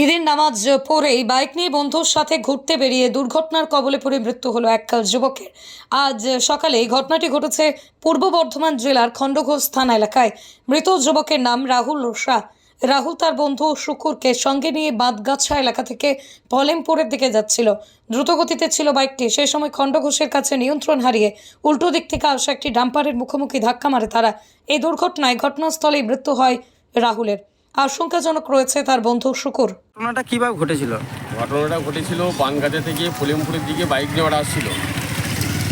ঈদের নামাজ পড়েই বাইক নিয়ে বন্ধুর সাথে ঘুরতে বেরিয়ে দুর্ঘটনার কবলে পড়ে মৃত্যু হলো এক যুবকের। আজ সকালে এই ঘটনাটি ঘটেছে পূর্ব বর্ধমান জেলার খণ্ডঘোষ থানা এলাকায়। মৃত যুবকের নাম রাহুল শাহ। রাহুল তার বন্ধু শুকুরকে সঙ্গে নিয়ে বাঁধগাছা এলাকা থেকে পলেমপুরের দিকে যাচ্ছিল। দ্রুতগতিতে ছিল বাইকটি। সেই সময় খণ্ডঘোষের কাছে নিয়ন্ত্রণ হারিয়ে উল্টো দিক থেকে আসা একটি ডাম্পারের মুখোমুখি ধাক্কা মারে তারা। এই দুর্ঘটনায় ঘটনাস্থলেই মৃত্যু হয় রাহুলের। আশঙ্কাজনক রয়েছে তার বন্ধু শুকুর। ঘটনাটা কিভাবে ঘটেছিল? ঘটনাটা ঘটেছিল বানগাজা থেকে পলেমপুরের দিকে বাইক নিয়ে ওরা আসছিল,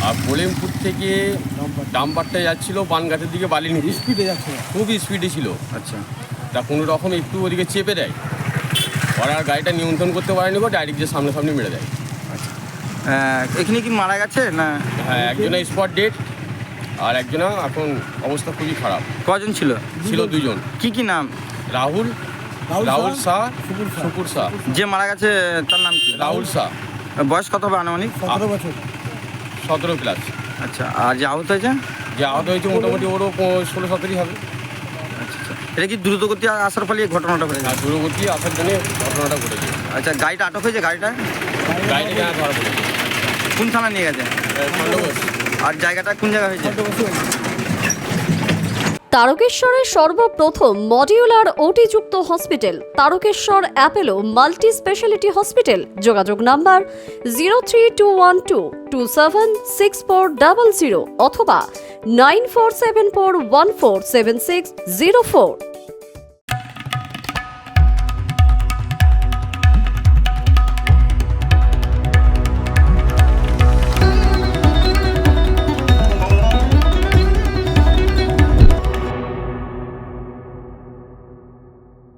আর পলেমপুর থেকে ডাম্পারটা যাচ্ছিল বানগাজার দিকে বালি নিতে। স্পিডে যাচ্ছিল? খুব স্পিডে ছিল। আচ্ছা, তা কোনো রকম একটু ওদিকে চেপে দেয়, ওরা আর গাড়িটা নিয়ন্ত্রণ করতে পারেনি, ডাইরেক্ট যে সামনে মেরে দেয়। আচ্ছা। এখানে কি মারা গেছে না? হ্যাঁ, একজনের স্পট ডেট আর একজনা এখন অবস্থা খুবই খারাপ। কজন ছিল? ছিল দুজন। কি নাম? রাহুল শাহ, শুকুর শাহ। যে মারা গেছে তার নাম কি? রাহুল শাহ। বয়স কত হবে আনুমানিক? 17 বছর। 17 প্লাস। আচ্ছা, আর যে আহত হয়েছে? যে আহত হয়েছে মোটামুটি ওরও 16-17 হবে। আচ্ছা আচ্ছা, এটা কি দ্রুতগতি আসার ফলে এই ঘটনাটা ঘটেছে? আর দূরগতি আসার জন্য ঘটনাটা ঘটেছে। আচ্ছা, গাড়িটা আটক হয়েছে? গাড়িটাকে ধরা পড়েছে। কোন থানা নিয়ে গেছে? খণ্ডঘোষ। আর জায়গাটা কোন জায়গা হয়েছে? তারকেশ্বরের সর্বপ্রথম মডিউলার ওটিযুক্ত hospital Tarakeswar Apollo multi speciality hospital. যোগাযোগ নাম্বার 03212276400 অথবা 9474147604।